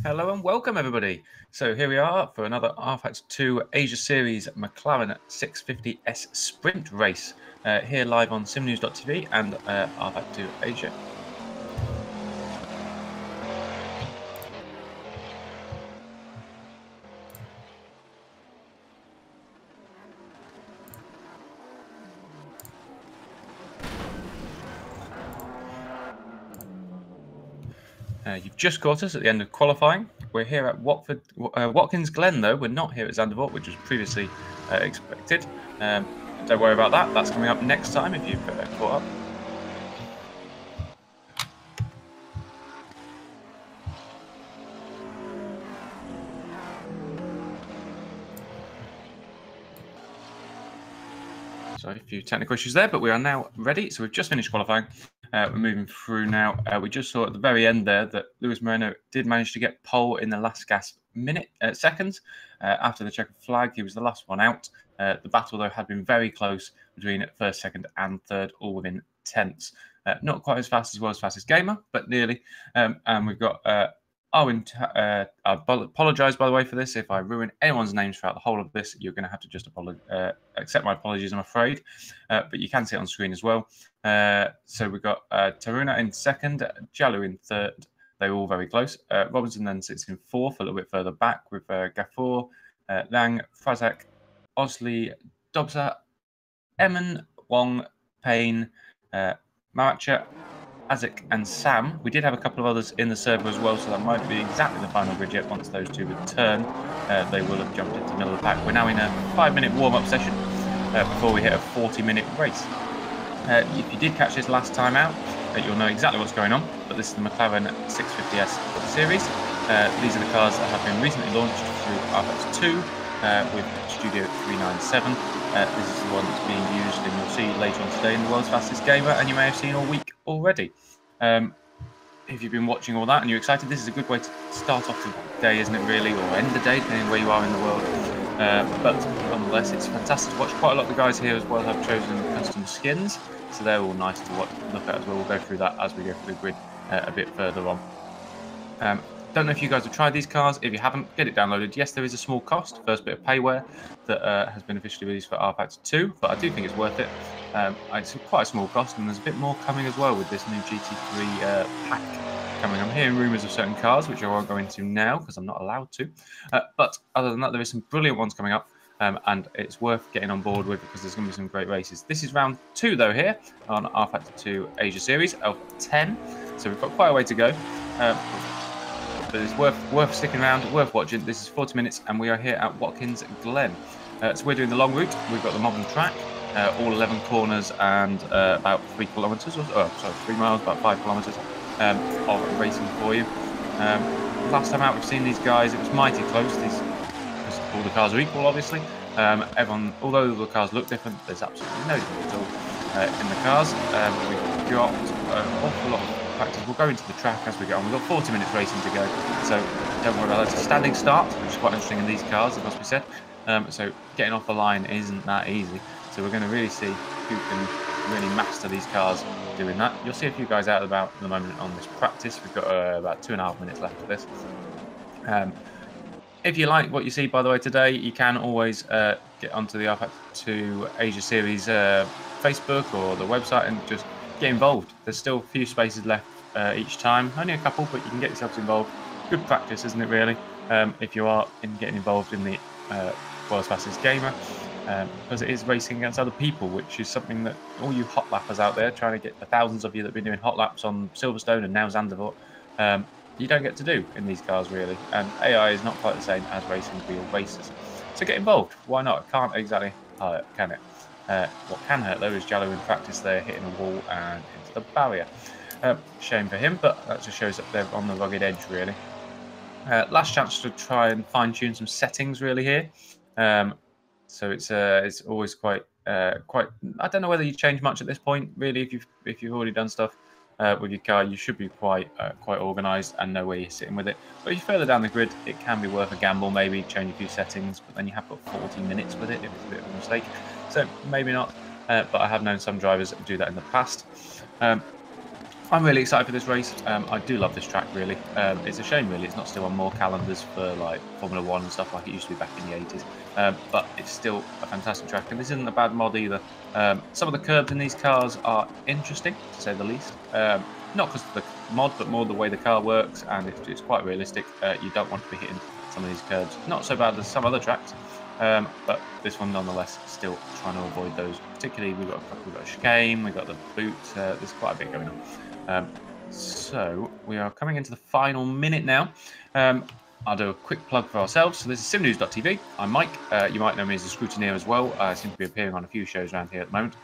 Hello and welcome everybody. So here we are for another rFactor Asia Series McLaren 650S Sprint race here live on simnews.tv and rFactor Asia. You've just caught us at the end of qualifying. We're here at Watkins Glen, though. We're not here at Zandvoort, which was previously expected. Don't worry about that. That's coming up next time if you've caught up. Sorry, a few technical issues there, but we are now ready. So we've just finished qualifying. We're moving through now. We just saw at the very end there that Lewis Moreno did manage to get pole in the last seconds. After the checkered flag, he was the last one out. The battle, though, had been very close between first, second, and third, all within tenths. Not quite as fast as World's Fastest Gamer, but nearly. And we've got Arwen. I apologise, by the way, for this. If I ruin anyone's names throughout the whole of this, you're going to have to just accept my apologies, I'm afraid. But you can see it on screen as well. So we've got Taruna in second, Jalu in third. They were all very close. Robinson then sits in fourth, a little bit further back with Gafour, Lang, Frazak, Osley, Dobsa, Emin, Wong, Payne, Maracha, Azik and Sam. We did have a couple of others in the server as well, so that might be exactly the final grid yet. Once those two return, they will have jumped into the middle of the pack. We're now in a 5-minute warm-up session before we hit a 40-minute race. If you did catch this last time out, you'll know exactly what's going on, but this is the McLaren 650S series. These are the cars that have been recently launched through rFactor 2 with Studio 397. This is the one that's being used, and you'll see later on today in the World's Fastest Gamer, and you may have seen all week already. If you've been watching all that and you're excited, this is a good way to start off the day, isn't it, really, or end the day, depending where you are in the world. But nonetheless, it's fantastic to watch. Quite a lot of the guys here as well have chosen custom skins, so they're all nice to look at as well. We'll go through that as we go through the grid a bit further on. Don't know if you guys have tried these cars. If you haven't, get it downloaded. Yes, there is a small cost, first bit of payware that has been officially released for rFactor 2, but I do think it's worth it. It's quite a small cost, and there's a bit more coming as well with this new GT3 pack coming. I'm hearing rumours of certain cars, which I won't go into now because I'm not allowed to. But other than that, there is some brilliant ones coming up, and it's worth getting on board with because there's going to be some great races. This is round 2, though, here on rFactor 2 Asia Series of 10, so we've got quite a way to go. But it's worth sticking around, worth watching. This is 40 minutes, and we are here at Watkins Glen. So we're doing the long route. We've got the modern track, all 11 corners and about 3 kilometres, 3 miles, about 5 kilometres of racing for you. Last time out, we've seen these guys. It was mighty close. Because all the cars are equal, obviously. Although the cars look different, there's absolutely no difference at all in the cars. We've got an awful lot of practice. We'll go into the track as we go on. We've got 40 minutes racing to go, so don't worry about that. It's a standing start, which is quite interesting in these cars, it must be said. So getting off the line isn't that easy. So we're going to really see who can really master these cars doing that. You'll see a few guys out and about at the moment on this practice. We've got about 2.5 minutes left of this. If you like what you see, by the way, today, you can always get onto the rFactor 2 Asia Series Facebook or the website and just get involved. There's still a few spaces left each time, only a couple, but you can get yourselves involved. Good practice, isn't it, really, if you are getting involved in the World's Fastest Gamer, because it is racing against other people, which is something that all you hot lappers out there, trying to get the thousands of you that have been doing hot laps on Silverstone and now Zandvoort, you don't get to do in these cars, really. And AI is not quite the same as racing real races. So get involved. Why not? It can't exactly hurt, can it? What can hurt, though, is Jallo in practice there, hitting a wall and into the barrier. Shame for him, but that just shows that they're on the rugged edge, really. Last chance to try and fine-tune some settings, really, here. So it's always quite quite. I don't know whether you change much at this point, really. If you've already done stuff with your car, you should be quite organised and know where you're sitting with it. But if you're further down the grid, it can be worth a gamble. Maybe change a few settings, but then you have got 40 minutes with it if it's a bit of a mistake. So maybe not. But I have known some drivers do that in the past. I'm really excited for this race. I do love this track, really. It's a shame, really, it's not still on more calendars for like Formula 1 and stuff like it used to be back in the 80s. But it's still a fantastic track, and this isn't a bad mod either. Some of the curbs in these cars are interesting, to say the least. Not because of the mod, but more the way the car works, and it's quite realistic. You don't want to be hitting some of these curbs. Not so bad as some other tracks, but this one nonetheless still trying to avoid those. Particularly, we've got a chicane, we've got the boot. There's quite a bit going on. So we are coming into the final minute now. I'll do a quick plug for ourselves. So this is simnews.tv. I'm Mike. You might know me as a scrutineer as well. I seem to be appearing on a few shows around here at the moment.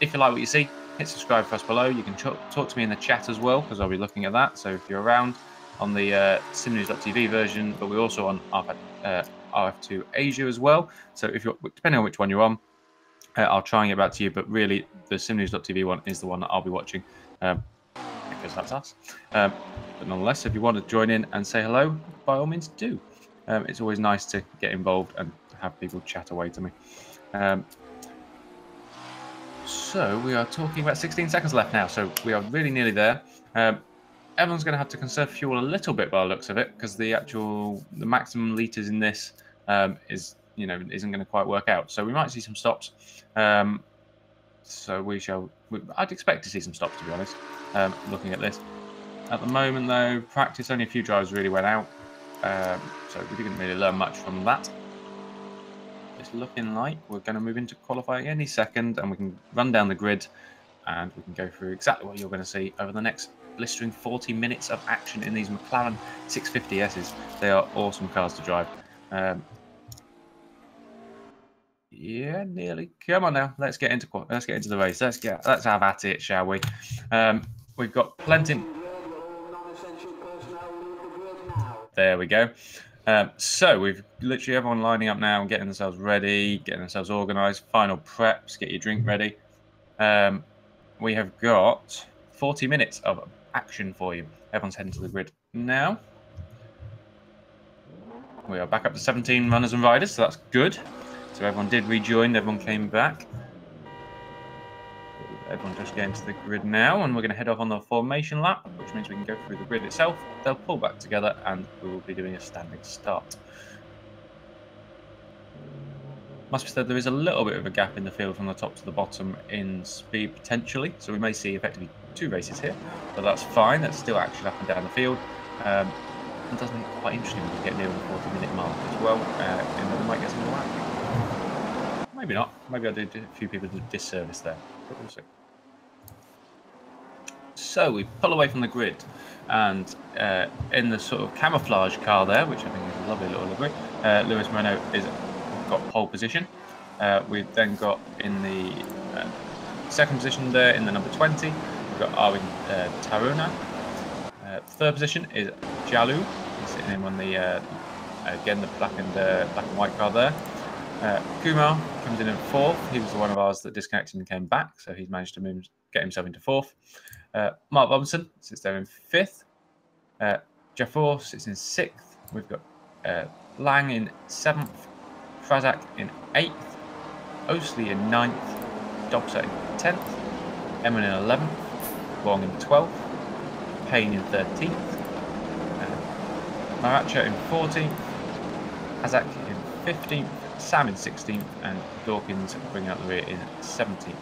If you like what you see, hit subscribe for us below. You can talk to me in the chat as well, because I'll be looking at that. So if you're around on the simnews.tv version, but we're also on RF2 Asia as well. So if you're, depending on which one you're on, I'll try and get back to you. But really, the simnews.tv one is the one that I'll be watching. Because that's us. But nonetheless, if you want to join in and say hello, by all means do. It's always nice to get involved and have people chat away to me. So we are talking about 16 seconds left now, so we are really nearly there. Everyone's going to have to conserve fuel a little bit by the looks of it, because the maximum litres in this isn't going to quite work out. So we might see some stops. So I'd expect to see some stops, to be honest, looking at this. At the moment, though, practice, only a few drivers really went out. So we didn't really learn much from that. It's looking like we're going to move into qualifying any second, and we can run down the grid, and we can go through exactly what you're going to see over the next blistering 40 minutes of action in these McLaren 650Ss. They are awesome cars to drive. Yeah, nearly. Come on now. Let's get into the race. Let's have at it, shall we? We've got plenty. There we go. So we've literally everyone lining up now and getting themselves ready, getting themselves organised. Final preps. Get your drink ready. We have got 40 minutes of action for you. Everyone's heading to the grid now. We are back up to 17 runners and riders, so that's good. So everyone did rejoin, everyone came back. Everyone just getting to the grid now, and we're going to head off on the formation lap, which means we can go through the grid itself. They'll pull back together, and we will be doing a standing start. Must be said, there is a little bit of a gap in the field from the top to the bottom in speed, potentially. So we may see effectively 2 races here, but that's fine. That's still action up and down the field. It does make it quite interesting when we get near the 40-minute mark as well, and then we might get some more action. Maybe not. Maybe I did a few people a disservice there. But we'll see. So we pull away from the grid, and in the sort of camouflage car there, which I think is a lovely little livery, Lewis Moreno is got pole position. We've then got in the second position there in the number 20, we've got Arwin Taruna. Third position is Jalu. He's sitting in on the again the black and white car there. Kumar comes in 4th. He was the one of ours that disconnected and came back, so he's managed to get himself into 4th. Mark Robinson sits there in 5th. Jaffor sits in 6th. We've got Lang in 7th. Frazak in 8th. Osley in 9th. Dobson in 10th. Emin in 11th. Wong in 12th. Payne in 13th. Maracha in 14th. Azak in 15th. Sam in 16th, and Dawkins bringing out the rear in 17th.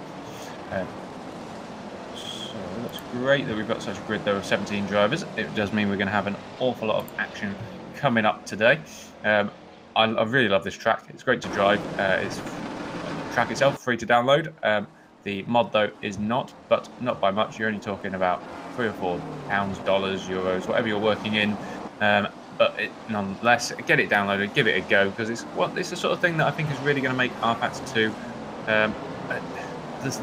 So that's great that we've got such a grid there of 17 drivers. It does mean we're going to have an awful lot of action coming up today. I really love this track. It's great to drive. It's the track itself free to download. The mod though is not, but not by much. You're only talking about £3 or £4, dollars, euros, whatever you're working in. But nonetheless, get it downloaded, give it a go, because it's the sort of thing that I think is really going to make rFactor 2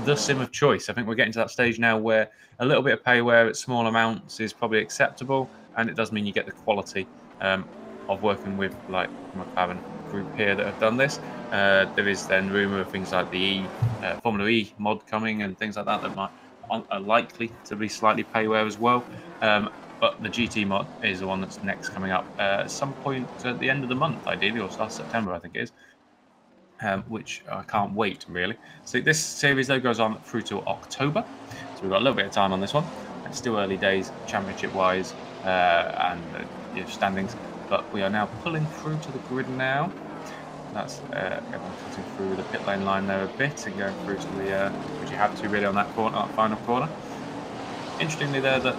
the sim of choice. I think we're getting to that stage now where a little bit of payware at small amounts is probably acceptable, and it does mean you get the quality of working with like McLaren group here that have done this. There is then rumour of things like the Formula E mod coming and things like that that are likely to be slightly payware as well. But the GT mod is the one that's next coming up at some point at the end of the month, ideally, or start of September, I think it is. Which I can't wait, really. So this series, though, goes on through to October. So we've got a little bit of time on this one. It's still early days, championship-wise, and standings. But we are now pulling through to the grid now. That's everyone cutting through the pit lane line there a bit and going through to the, which you have to really on that corner, final corner. Interestingly there, that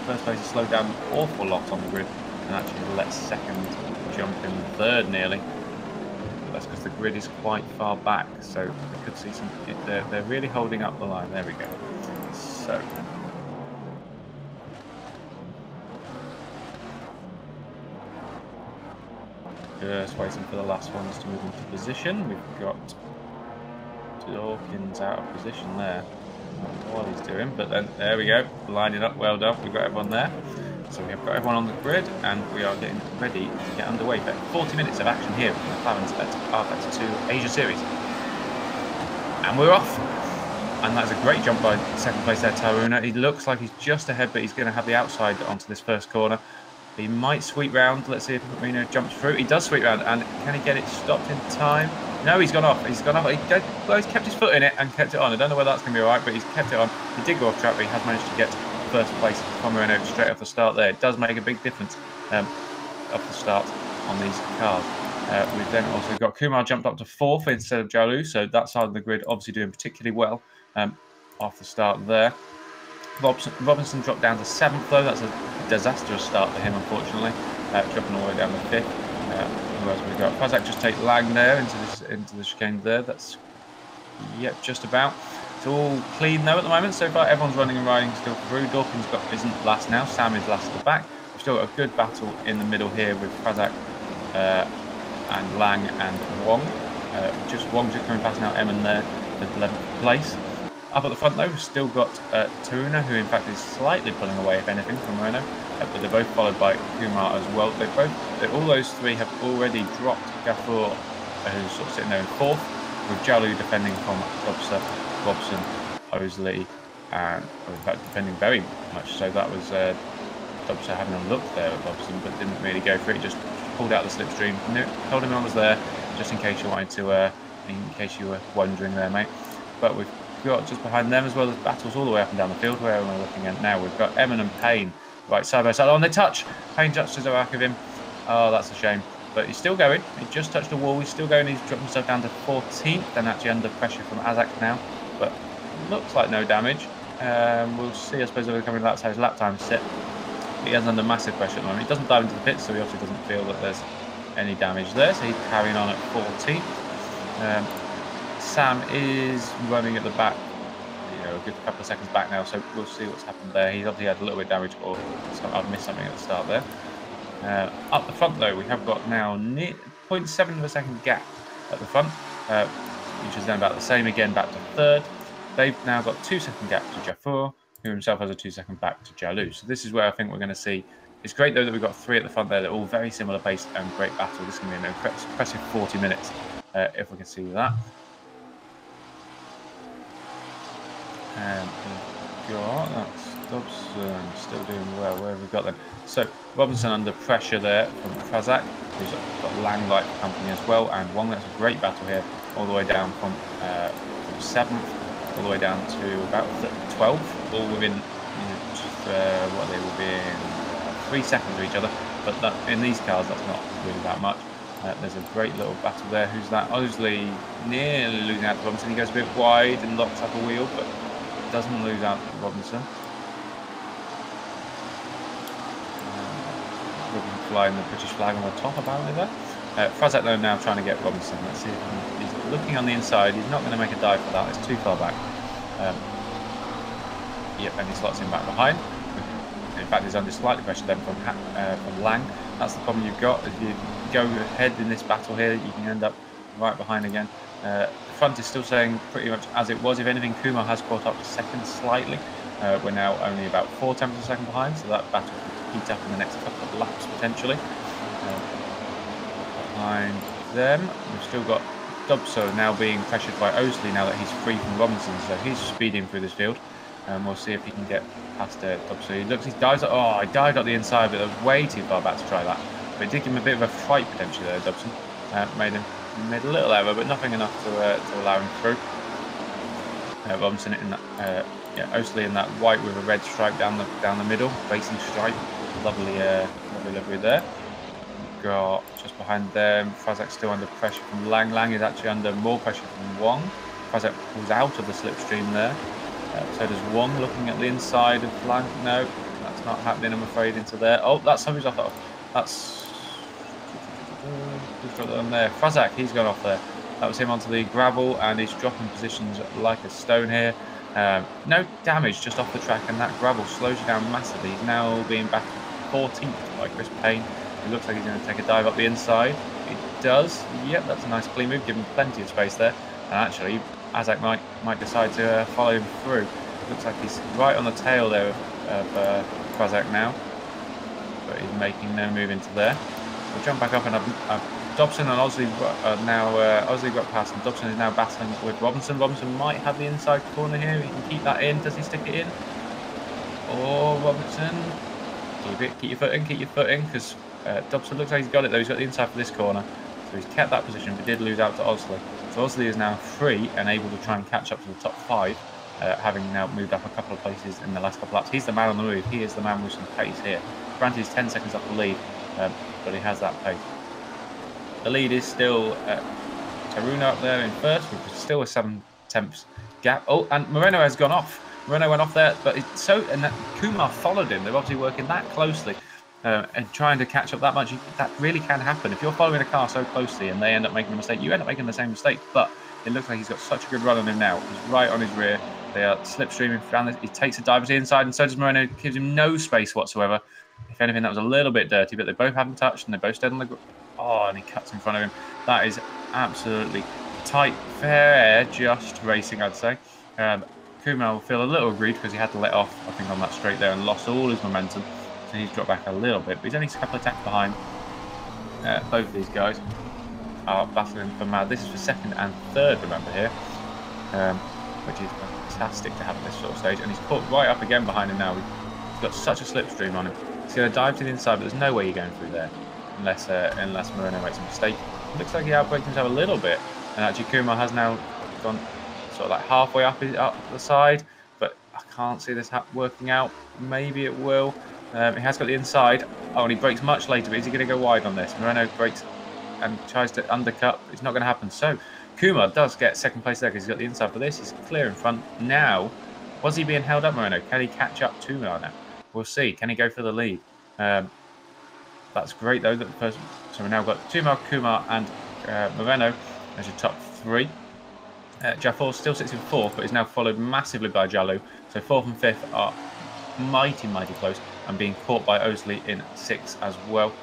first place has slowed down an awful lot on the grid and actually let second jump in third nearly. That's because the grid is quite far back, so we could see some. They're really holding up the line. There we go. So just waiting for the last ones to move into position. We've got Watkins out of position there. I don't know what he's doing, but then there we go, lining up. Well done. We've got everyone there. So we have got everyone on the grid, and we are getting ready to get underway. But 40 minutes of action here from McLaren's rFactor 2 Asia Series. And we're off. And that's a great jump by second place there, Taruna. He looks like he's just ahead, but he's going to have the outside onto this first corner. He might sweep round. Let's see if Marino jumps through. He does sweep round, and can he get it stopped in time? No, he's gone off. He's gone off. He's kept his foot in it and kept it on. I don't know whether that's going to be all right, but he's kept it on. He did go off track, but he has managed to get first place from Marino straight off the start there. It does make a big difference off the start on these cars. We've then also got Kumar jumped up to 4th instead of Jalu, so that side of the grid obviously doing particularly well off the start there. Robinson dropped down to 7th though. That's a disastrous start for him, unfortunately, dropping all the way down to 5th. Who else we got? Fazak just take Lang there into the chicane there. That's just about. It's all clean though at the moment so far. Everyone's running and riding still through. Dawkins isn't last now. Sam is last at the back. We've still got a good battle in the middle here with Fazak and Lang and Wong. Wong just coming past now. Emin there at 11th place. Up at the front though, we've still got Taruna, who in fact is slightly pulling away, if anything, from Moreno. But they're both followed by Kumar as well. All those three have already dropped Gaffur, who's sort of sitting there in 4th, with Jalu defending from Robson, Osley, and in fact defending very much. So that was Dobson having a look there at Robson, but didn't really go for it. Just pulled out the slipstream. Told him I was there, just in case you wanted to, in case you were wondering there, mate. But we've got just behind them as well as battles all the way up and down the field. Where we're looking at now, we've got Emin and Payne right side by side. Oh, and they touch. Payne touches the back of him. Oh, that's a shame. But he's still going. He just touched the wall. He's still going. He's dropped himself down to 14th, and actually under pressure from Azak now. But looks like no damage. We'll see. I suppose they're coming. That's how his lap time sit. He is under massive pressure at the moment. He doesn't dive into the pits, so he obviously doesn't feel that there's any damage there. So he's carrying on at 14th. Sam is running at the back, a good couple of seconds back now, so we'll see what's happened there. He's obviously had a little bit of damage, or I've missed something at the start there. Up the front though, we have got now 0.7 of a second gap at the front, which is then about the same again back to 3rd. They've now got 2-second gap to Jaffur, who himself has a 2-second back to Jalu. So this is where I think we're going to see. It's great though that we've got 3 at the front there. They're all very similar pace and great battle. This is going to be an impressive 40 minutes if we can see that. And we've got that's Dobson still doing well. Where have we got then? So Robinson under pressure there from Fazak, who's got Lang light company as well, and Wong. That's a great battle here, all the way down from 7th, all the way down to about 12th, all within what they will be in 3 seconds of each other. But in these cars, that's not really that much. There's a great little battle there. Who's that? Osley nearly losing out to Robinson. He goes a bit wide and locks up a wheel, but doesn't lose out to Robinson. Flying the British flag on the top apparently there. Frazak though now trying to get Robinson. Let's see if he's looking on the inside. He's not going to make a dive for that. It's too far back. Yep, and he slots him back behind. In fact, he's under slightly pressure then from Lang. That's the problem you've got. If you go ahead in this battle here, you can end up right behind again. The front is still staying pretty much as it was. If anything, Kumar has caught up to 2nd slightly. We're now only about 4 tenths of a second behind, so that battle could heat up in the next couple of laps potentially. Behind them. We've still got Dobson now being pressured by Osley now that he's free from Robinson, so he's speeding through this field. We'll see if he can get past Dobson. He looks, he dives. Oh, I dived at the inside, but they're way too far back to try that. But it did give him a bit of a fright potentially there, Dobson. Made a little error, but nothing enough to allow him through. Robinson in that, Osley in that white with a red stripe down the middle, racing stripe. Lovely livery there. Got just behind them. Frazak still under pressure from Lang. Lang is actually under more pressure from Wong. Frazak pulls out of the slipstream there. So does Wong, looking at the inside of Lang. No, that's not happening, I'm afraid, into there. Oh, that's somebody's off. That's who's got that on there? Frazak, he's gone off there. That was him onto the gravel, and he's dropping positions like a stone here. No damage, just off the track, and that gravel slows you down massively. He's now being back 14th by Chris Payne. It looks like he's going to take a dive up the inside. He does. Yep, that's a nice clean move. Give him plenty of space there. And actually, Azak might decide to follow him through. Looks like he's right on the tail there of Frazak now. But he's making no move into there. We'll jump back up, and Dobson and Osley now. Osley got past, and Dobson is now battling with Robinson. Robinson might have the inside corner here. He can keep that in. Does he stick it in? Or Robinson? Keep your foot in, because Dobson looks like he's got it though. He's got the inside for this corner, so he's kept that position, but did lose out to Osley. So Osley is now free and able to try and catch up to the top 5, having now moved up a couple of places in the last couple of laps. He's the man on the move. He is the man with some pace here. Granted, he's 10 seconds off the lead, but he has that pace. The lead is still Taruna up there in first, with still a 7/10 gap. Oh, and Moreno has gone off. Moreno went off there, but Kumar followed him. They're obviously working that closely and trying to catch up that much. That really can happen. If you're following a car so closely and they end up making a mistake, you end up making the same mistake. But it looks like he's got such a good run on him now. He's right on his rear. They are slipstreaming down this. He takes a dive to the inside, and so does Moreno. Gives him no space whatsoever. If anything, that was a little bit dirty, but they both haven't touched, and they both stayed on the ground. Oh, and he cuts in front of him. That is absolutely tight, fair, just racing, I'd say. Kumar will feel a little aggrieved because he had to let off, I think, on that straight there and lost all his momentum. So he's dropped back a little bit, but he's only a couple of taps behind. Both of these guys are battling for mad. This is for second and third, remember, here, which is fantastic to have at this sort of stage. And he's caught right up again behind him now. He's got such a slipstream on him. He's going to dive to the inside, but there's no way you're going through there unless Moreno makes a mistake. It looks like he outbraked himself a little bit, and actually Kumar has now gone sort of like halfway up the side, but I can't see this working out. Maybe it will. He has got the inside. Oh, and he brakes much later, but is he going to go wide on this? Moreno brakes and tries to undercut. It's not going to happen. So Kumar does get second place there because he's got the inside for this. He's clear in front. Now, was he being held up, Moreno? Can he catch up to Moreno? We'll see. Can he go for the lead? That's great, though. So we've now got Kumar and Moreno as your top 3. Jafar still sits in 4th, but is now followed massively by Jalu. So 4th and 5th are mighty close, and being caught by Osley in 6th as well.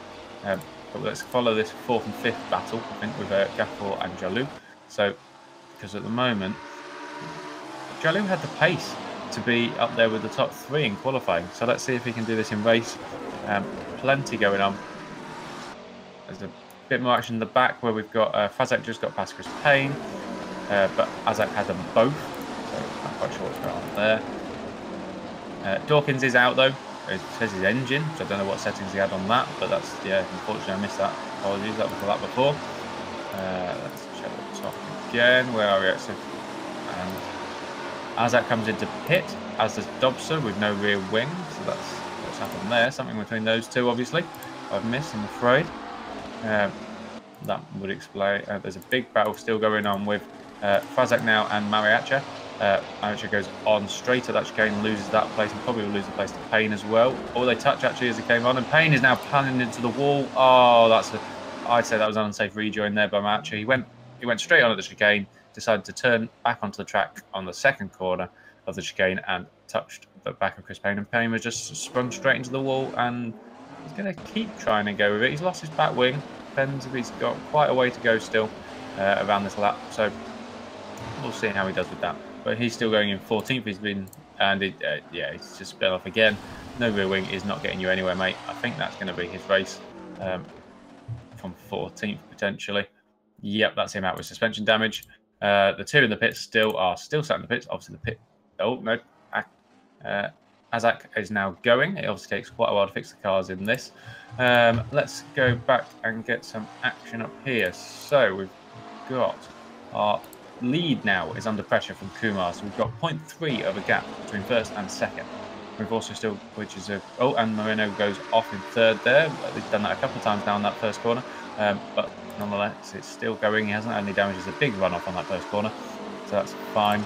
But let's follow this 4th and 5th battle, I think, with Jafar and Jalu. So, because at the moment, Jalu had the pace to be up there with the top 3 in qualifying. So let's see if he can do this in race. Plenty going on. There's a bit more action in the back where we've got Frazak just got past Chris Payne, but Azak had them both, so I'm not quite sure what's going on there. Dawkins is out though. It says his engine, so I don't know what settings he had on that, but that's, yeah, unfortunately I missed that. Apologies, that was for that before. Let's check the top again. Where are we at? So, Azak comes into pit, as does Dobson with no rear wing, so that's what's happened there. Something between those two, obviously. I've missed, I'm afraid. That would explain. There's a big battle still going on with Frazak now and Mariacha. Mariacha goes on straight at that chicane, loses that place, and probably will lose the place to Payne as well. Or they touch actually as he came on, and Payne is now planning into the wall. Oh, I'd say that was an unsafe rejoin there by Mariacha. He went straight on at the chicane, decided to turn back onto the track on the second corner of the chicane and touched the back of Chris Payne, and Payne was just sprung straight into the wall, and he's going to keep trying to go with it. He's lost his back wing. Depends if he's got quite a way to go still around this lap, so we'll see how he does with that. But he's still going in 14th. He's been, and yeah, he's just split off again. No rear wing is not getting you anywhere, mate. I think that's going to be his race from 14th potentially. Yep, that's him out with suspension damage. The two in the pits still sat in the pits. Obviously, the pit. Oh no, Azak is now going. It obviously takes quite a while to fix the cars in this. Let's go back and get some action up here. So we've got our lead now is under pressure from Kumar. So we've got 0.3 of a gap between first and second. We've also still, which is a, oh, and Moreno goes off in third there. He's done that a couple of times now in that first corner. But nonetheless, it's still going. He hasn't had any damage. There's a big run off on that first corner. So that's fine.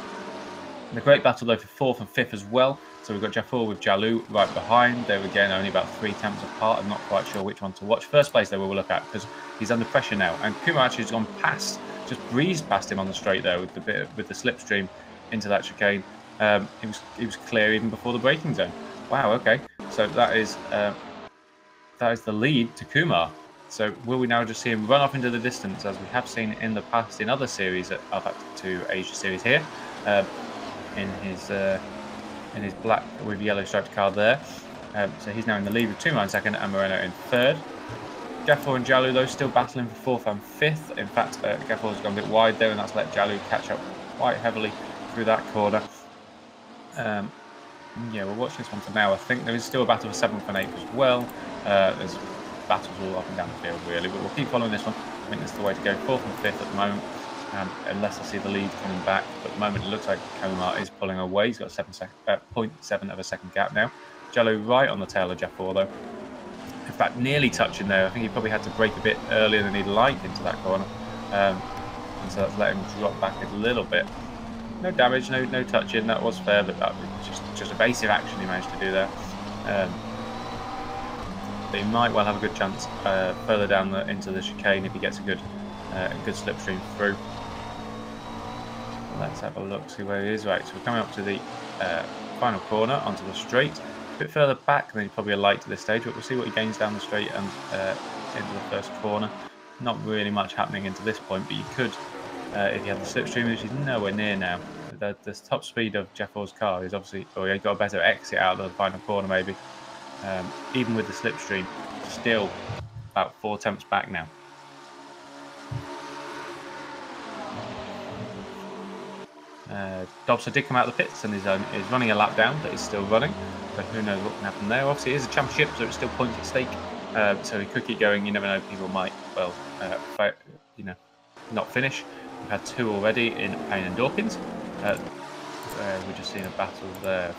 The great battle though for fourth and fifth as well. So we've got Jafar with Jalou right behind. They're again only about 3 tenths apart. I'm not quite sure which one to watch. First place though we'll look at because he's under pressure now. And Kumar actually has gone past, just breezed past him on the straight there with the slipstream into that chicane. He was clear even before the braking zone. Wow. Okay. So that is the lead to Kumar. So will we now just see him run off into the distance as we have seen in the past in other series at RFactor 2 Asia series here? In his black with yellow striped car there. So he's now in the lead with 2 miles second and Moreno in third. Gafford and Jalou though still battling for fourth and fifth. In fact, Gafford's gone a bit wide there and that's let Jalou catch up quite heavily through that corner. Yeah, we'll watch this one for now. I think there is still a battle for 7th and 8th as well. There's battles all up and down the field really, but we'll keep following this one. I think that's the way to go. 4th and 5th at the moment. Unless I see the lead coming back. But at the moment, it looks like Kumar is pulling away. He's got 0.7 of a second gap now. Jalou right on the tail of Jafar, though. In fact, nearly touching there. I think he probably had to brake a bit earlier than he'd like into that corner. And so that's let him drop back a little bit. No damage, no touching. That was fair, but that was just evasive action he managed to do there. But he might well have a good chance further down into the chicane if he gets a good slipstream through. Let's have a look, see where he is. Right, so we're coming up to the final corner onto the straight. A bit further back than he's probably a light to this stage, but we'll see what he gains down the straight and into the first corner. Not really much happening into this point, but you could, if you had the slipstream, which is nowhere near now. The top speed of Jafar's car is obviously, or he's got a better exit out of the final corner maybe. Even with the slipstream, still about 4 tenths back now. Dobson did come out of the pits and is running a lap down, but he's still running. But who knows what can happen there? Obviously, it is a championship, so it's still points at stake. So he could keep going. You never know; people might, well, not finish. We've had 2 already in Payne and Dawkins. We're just seeing a battle there.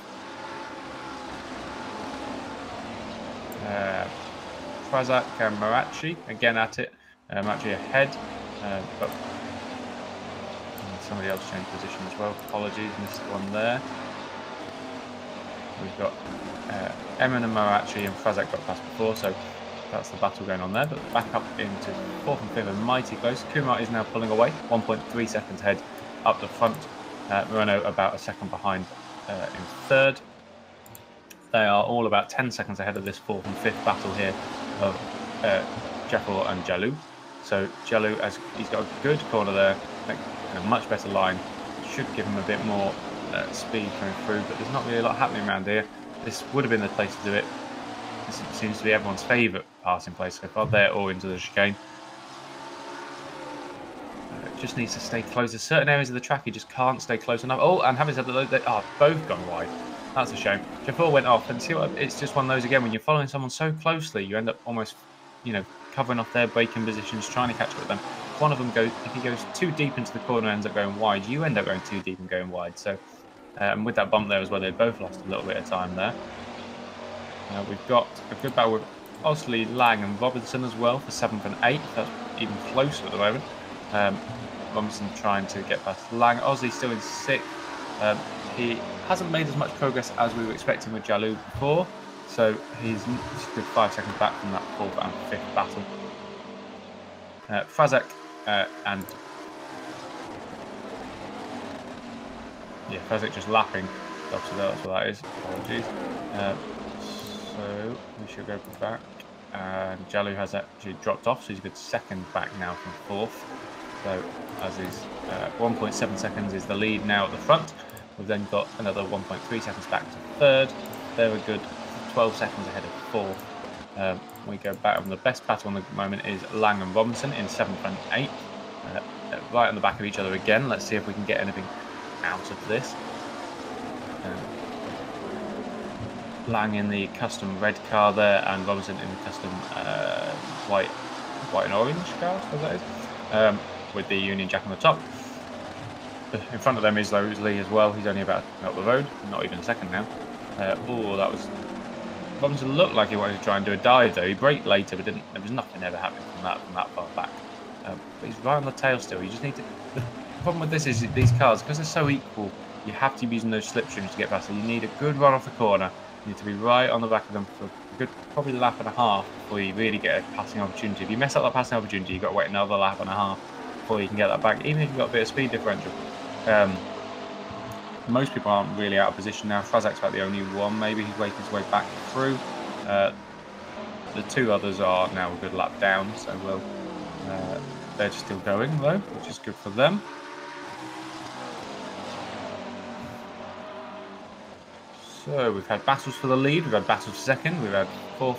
Frazak and Marachi again at it. Marachi ahead, but somebody else changed position as well. Apologies, missed one there. We've got Emin and Marachi and Frazak got past before, so that's the battle going on there. But back up into 4th and 5th and mighty close. Kumar is now pulling away, 1.3 seconds ahead up the front. Moreno about a second behind in third. They are all about 10 seconds ahead of this 4th and 5th battle here of Jafar and Jalou. So Jalou, as he's got a good corner there, a much better line, should give him a bit more speed coming through, but there's not really a lot happening around here. This would have been the place to do it. This seems to be everyone's favourite passing place so far, there or into the chicane. Just needs to stay close. There's certain areas of the track he just can't stay close enough. Oh, and having said that, they are both gone wide. That's a shame. Jafar went off, and see what it's just one of those again. When you're following someone so closely, you end up almost, covering off their braking positions, trying to catch up with them. If one of them goes, if he goes too deep into the corner and ends up going wide, you end up going too deep and going wide. So, with that bump there as well, they both lost a little bit of time there. We've got a good battle with Osley, Lang, and Robinson as well for 7th and 8th. That's even closer at the moment. Robinson trying to get past Lang. Osley still in 6th. He hasn't made as much progress as we were expecting with Jalou before, so he's a good 5 seconds back from that 4th and 5th battle. Frazak and Frazak just lapping. So that's what that is. Apologies. So we should go back. And Jalou has actually dropped off, so he's a good 2nd back now from 4th. So as is 1.7 seconds is the lead now at the front. We've then got another 1.3 seconds back to 3rd. They're a good 12 seconds ahead of 4th. We go back, and the best battle on the moment is Lang and Robinson in 7th and 8th. right on the back of each other again. Let's see if we can get anything out of this. Lang in the custom red car there, and Robinson in the custom white and orange car, I suppose that is, with the Union Jack on the top. In front of them is Lee as well. He's only about up the road, not even a second now. Oh, that was... Robinson looked like he wanted to try and do a dive though. He braked later, but didn't. There was nothing ever happening from that far back. But he's right on the tail still. You just need to... The problem with this is these cars, because they're so equal, you have to be using those slipstreams to get past. So you need a good run off the corner. You need to be right on the back of them for a good, probably lap and a half before you really get a passing opportunity. If you mess up that passing opportunity, you've got to wait another lap and a half before you can get that back, even if you've got a bit of speed differential. Most people aren't really out of position now. Frazak's about the only one, maybe. He's working his way back through. The two others are now a good lap down, so they're still going though, which is good for them. So we've had battles for the lead, we've had battles for second, we've had fourth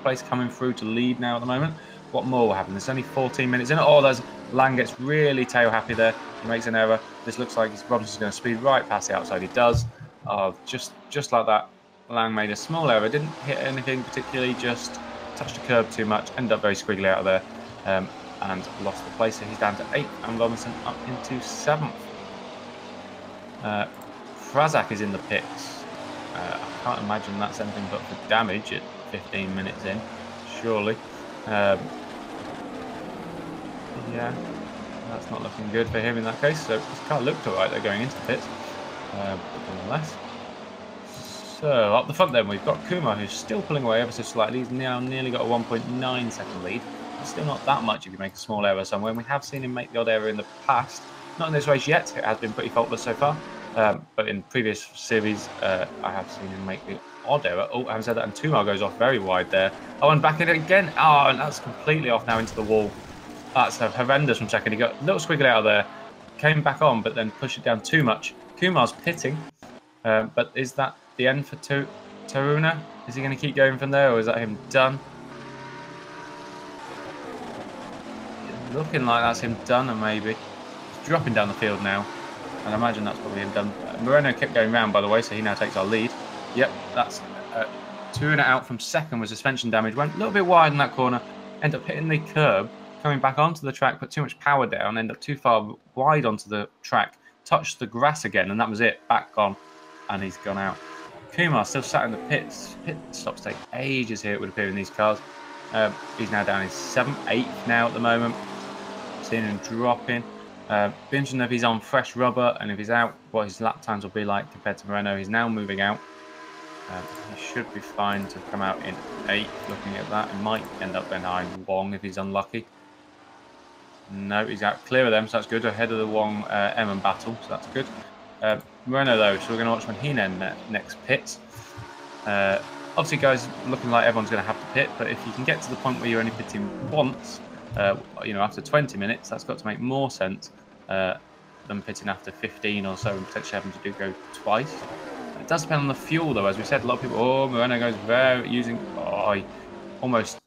place coming through to lead now at the moment. What more will happen? There's only 14 minutes in it. Oh, there's Lang gets really tail happy there. He makes an error. This looks like Robinson's going to speed right past the outside. He does. Oh, just like that. Lang made a small error. Didn't hit anything particularly. Just touched the curb too much. Ended up very squiggly out of there, and lost the place. So he's down to 8th, and Robinson up into 7th. Frazak is in the pits. I can't imagine that's anything but for damage at 15 minutes in, surely. Yeah, that's not looking good for him in that case. So his car looked alright there going into the pits, but nonetheless. So up the front then we've got Kumar, who's still pulling away ever so slightly. He's now nearly got a 1.9 second lead. It's still not that much if you make a small error somewhere. And we have seen him make the odd error in the past. Not in this race yet. It has been pretty faultless so far. But in previous series, I have seen him make the odd error. Oh, having said that, and Tumar goes off very wide there. Oh, and back in it again. Oh, and that's completely off now into the wall. That's horrendous from second. He got a little squiggle out of there, came back on, but then pushed it down too much. Kumar's pitting, but is that the end for Taruna? Is he going to keep going from there, or is that him done? Looking like that's him done, and maybe he's dropping down the field now. And I imagine that's probably him done. Moreno kept going round, by the way, so he now takes our lead. Yep, that's Taruna out from second with suspension damage. Went a little bit wide in that corner, ended up hitting the curb, coming back onto the track, put too much power down, ended up too far wide onto the track, touched the grass again, and that was it. Back gone, and he's gone out. Kumar still sat in the pits. Pit stops take ages here, it would appear, in these cars. He's now down in 7th, 8th now at the moment. Seeing him dropping. Be interesting if he's on fresh rubber, and if he's out, what his lap times will be like compared to Moreno. He's now moving out. He should be fine to come out in 8th. Looking at that, he might end up behind Wong if he's unlucky. No, he's out clear of them, so that's good. Ahead of the Wong Emin battle, so that's good. Moreno though, so we're going to watch when he next pits. Obviously, guys, looking like everyone's going to have to pit, but if you can get to the point where you're only pitting once, you know, after 20 minutes, that's got to make more sense than pitting after 15 or so and potentially having to go twice. It does depend on the fuel, though. As we said, a lot of people, oh, Moreno goes very using, oh, almost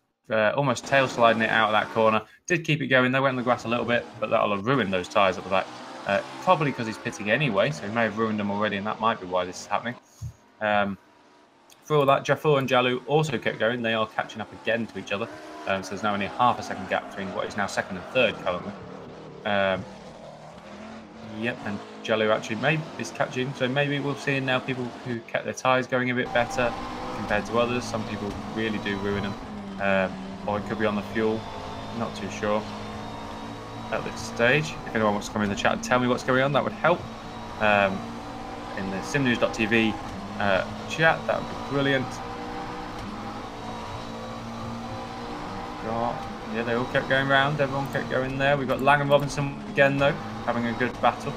tail sliding it out of that corner. Did keep it going. They went on the grass a little bit, but that'll have ruined those tyres at the back. Probably because he's pitting anyway, so he may have ruined them already, and that might be why this is happening. For all that, Jafur and Jalu also kept going. They are catching up again to each other. So there's now only half a second gap between what is now second and third currently. Yep, and Jalu actually is catching. So maybe we'll see now people who kept their tyres going a bit better compared to others. Some people really do ruin them. Or it could be on the fuel. Not too sure at this stage. If anyone wants to come in the chat and tell me what's going on, that would help. In the simnews.tv chat, that would be brilliant. Yeah, they all kept going round. Everyone kept going there. We've got Lang and Robinson again, though, having a good battle,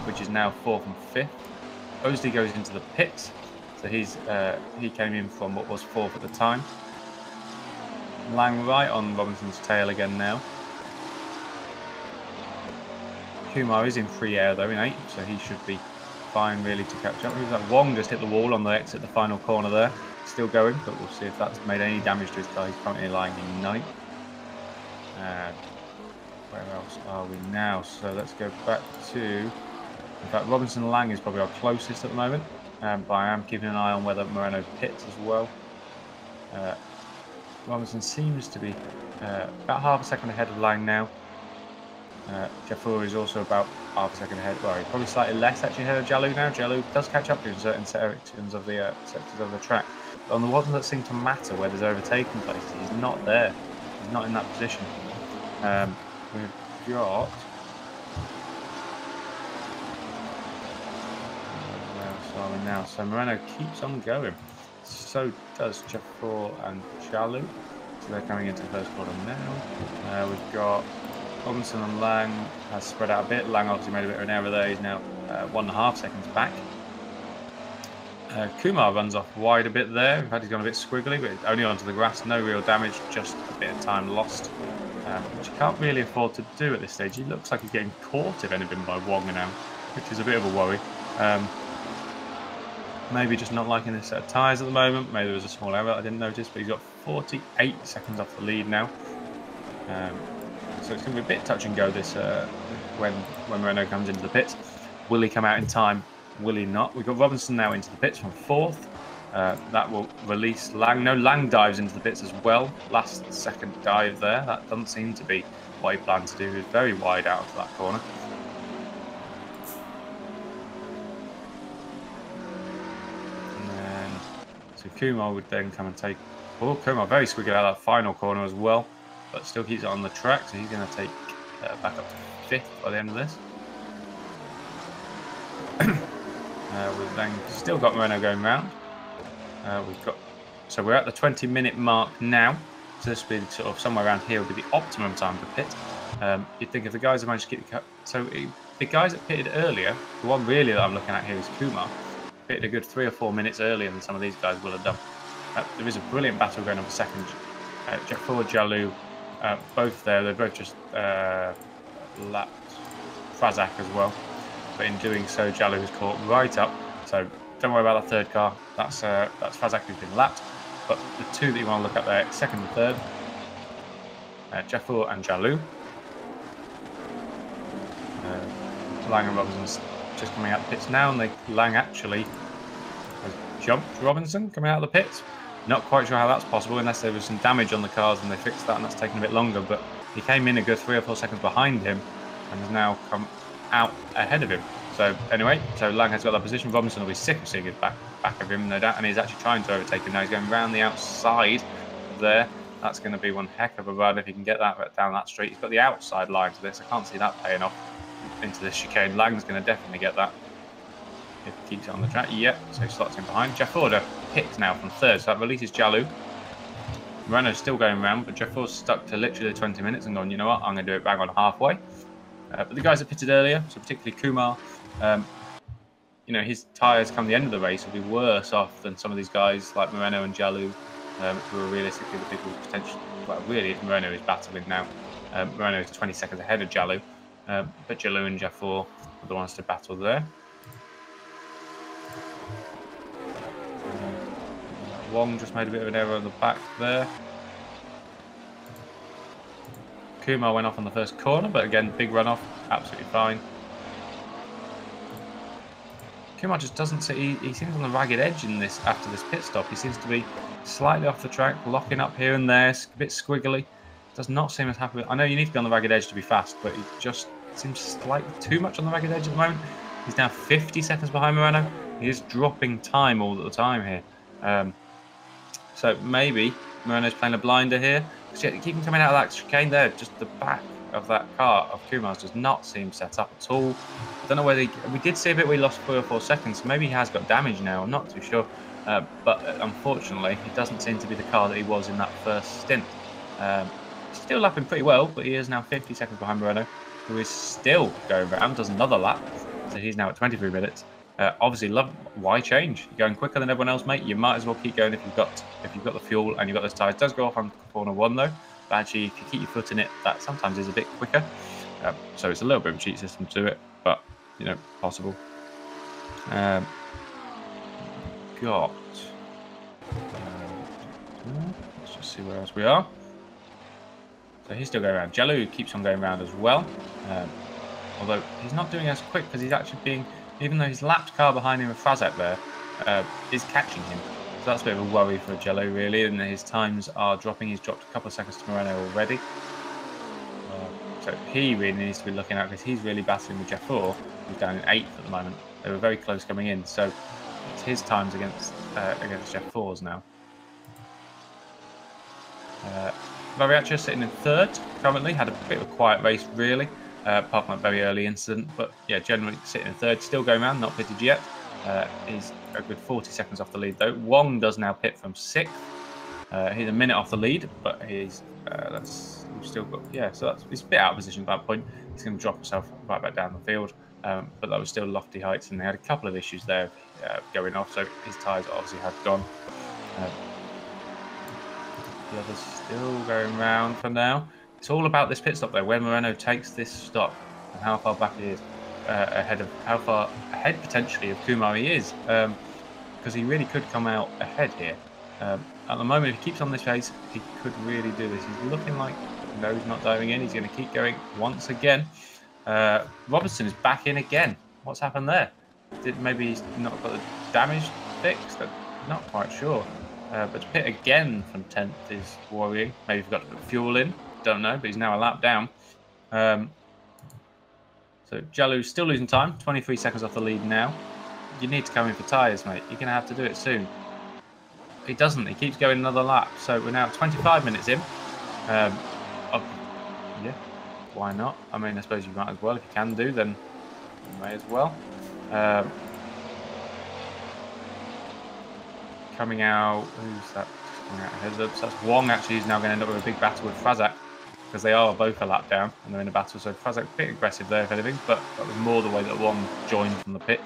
which is now 4th and 5th. Osley goes into the pits, so he came in from what was 4th at the time. Lang right on Robinson's tail again now. Kumar is in free air though in 8th, so he should be fine really to catch up. Who's that? Wong just hit the wall on the exit, the final corner there. Still going, but we'll see if that's made any damage to his car. He's currently lying in 9th. where else are we now? So let's go back to, in fact, Robinson Lang is probably our closest at the moment, but I am keeping an eye on whether Moreno pits as well. Robinson seems to be about half a second ahead of Lang now. Jafour is also about half a second ahead. Well, he's probably slightly less actually ahead of Jalou now. Jalou does catch up to in certain sections of the track. But on the ones that seem to matter where there's overtaking places, he's not there. He's not in that position. We've got... Where else are we now? So Moreno keeps on going. So does Jafour and Jalou. So they're coming into the first quarter now. We've got Robinson and Lang has spread out a bit. Lang obviously made a bit of an error there. He's now 1.5 seconds back. Kumar runs off wide a bit there. In fact, he's gone a bit squiggly, but only onto the grass. No real damage, just a bit of time lost, which you can't really afford to do at this stage. He looks like he's getting caught, if anything, by Wong now, which is a bit of a worry. Maybe just not liking this set of tyres at the moment. Maybe there was a small error I didn't notice, but he's got 48 seconds off the lead now. So it's going to be a bit touch and go this when Moreno comes into the pits. Will he come out in time? Will he not? We've got Robinson now into the pits from 4th. That will release Lang. No, Lang dives into the pits as well. Last second dive there. That doesn't seem to be what he planned to do. He was very wide out of that corner. And then, so Kumar would then come and take... Oh, Kumar very squiggled out of that final corner as well, but still keeps it on the track, so he's going to take back up to 5th by the end of this. We've then still got Moreno going round. So we're at the 20-minute mark now. So this will be sort of somewhere around here will be the optimum time to pit. You'd think if the guys have managed to keep the guys that pitted earlier, the one really that I'm looking at here is Kumar, pitted a good 3 or 4 minutes earlier than some of these guys will have done. There is a brilliant battle going on for second. Jafour, Jalou, both there. They're both just lapped Frazak as well. But in doing so, Jalou is caught right up. So don't worry about that third car. That's Frazak who's been lapped. But the two that you want to look at there, second and third, Jafour and Jalou. Lang and Robinson's just coming out the pits now, and Lang actually has jumped Robinson coming out of the pits. Not quite sure how that's possible, unless there was some damage on the cars and they fixed that, and that's taken a bit longer. But he came in a good 3 or 4 seconds behind him, and has now come out ahead of him. So anyway, so Lang has got that position. Robinson will be sick of seeing it back of him, no doubt, and he's actually trying to overtake him now. He's going round the outside there. That's going to be one heck of a run if he can get that down that straight. He's got the outside line to this. I can't see that paying off into this chicane. Lang's going to definitely get that if he keeps it on the track. Yep, so he slots in behind. Jafour picks now from 3rd, so that releases Jalou. Moreno's still going round, but Jafour's stuck to literally 20 minutes and gone, you know what, I'm going to do it bang on halfway. But the guys that pitted earlier, so particularly Kumar, you know, his tyres come the end of the race will be worse off than some of these guys like Moreno and Jalou, who are realistically the people who potentially, well, really, Moreno is battling now. Moreno is 20 seconds ahead of Jalou, but Jalou and Jafour are the ones to battle there. Wong just made a bit of an error on the back there. Kumar went off on the first corner, but again, big runoff, absolutely fine. Kumar just doesn't see, he seems on the ragged edge in this after this pit stop. He seems to be slightly off the track, locking up here and there, a bit squiggly. Does not seem as happy. I know you need to be on the ragged edge to be fast, but he just seems slightly too much on the ragged edge at the moment. He's now 50 seconds behind Moreno. He is dropping time all the time here. So maybe Moreno's playing a blinder here. Keep him coming out of that chicane there. Just the back of that car of Kumar's does not seem set up at all. I don't know whether we did see a bit where he lost 3 or 4 seconds. So maybe he has got damage now. I'm not too sure. But unfortunately, it doesn't seem to be the car that he was in that first stint. Still lapping pretty well, but he is now 50 seconds behind Moreno, who is still going round, does another lap. So he's now at 23 minutes. Obviously, why change? You're going quicker than everyone else, mate. You might as well keep going if you've got the fuel and you've got those tyres. It does go off on corner 1 though, but actually, if you keep your foot in it, that sometimes is a bit quicker. So it's a little bit of a cheat system to it, but you know, possible. Let's just see where else we are. So he's still going around. Jello keeps on going around as well. Although he's not doing as quick because he's actually being, even though his lapped car behind him with Frazak there is catching him. So that's a bit of a worry for Jello, really. And his times are dropping. He's dropped a couple of seconds to Moreno already. So he really needs to be looking out because he's really battling with Jaffor, who's down in 8th at the moment. They were very close coming in. So it's his times against Jaffor's now. Variaccia sitting in 3rd currently. Had a bit of a quiet race, really. Apart from that very early incident. But yeah, generally sitting in 3rd, still going around, not pitted yet. He's a good 40 seconds off the lead though. Wong does now pit from 6th. He's a minute off the lead, but he's we've still got, yeah, so he's a bit out of position at that point. He's going to drop himself right back down the field. But that was still lofty heights, and they had a couple of issues there going off, so his tyres obviously have gone. The others still going round for now. It's all about this pit stop though, when Moreno takes this stop and how far back he is how far ahead potentially of Kumar he is, because he really could come out ahead here. At the moment, if he keeps on this pace, he could really do this. He's looking like, no, he's not diving in. He's going to keep going once again. Robertson is back in again. What's happened there? Maybe he's not got the damage fixed? I'm not quite sure. But to pit again from 10th is worrying. Maybe he forgot to put fuel in. Don't know, but he's now a lap down. So Jalou's still losing time. 23 seconds off the lead now. You need to come in for tyres, mate. You're going to have to do it soon. He doesn't. He keeps going another lap. So we're now 25 minutes in. Yeah, why not? I mean, I suppose you might as well. If you can do, then you may as well. Coming out, who's that? Coming out ahead of us. That's Wong, actually, who's now going to end up with a big battle with Frazak, because they are both a lap down and they're in a battle. So Frazak a bit aggressive there, if anything, but that was more the way that Wong joined from the pit.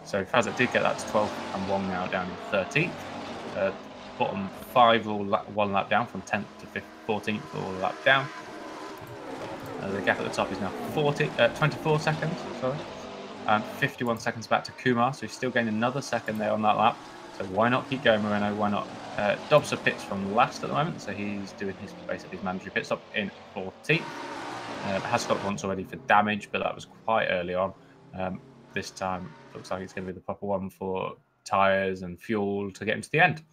So Frazak did get that to 12th, and Wong now down in 13th. Bottom 5 all one lap down, from 10th to 14th all lap down. The gap at the top is now 24 seconds, sorry, and 51 seconds back to Kumar. So he's still gaining another second there on that lap. So why not keep going, Moreno? Why not? Dobson pits from last at the moment, so he's doing basically his mandatory pit stop in 14th. Has stopped once already for damage, but that was quite early on. This time looks like it's going to be the proper one for tyres and fuel to get into the end.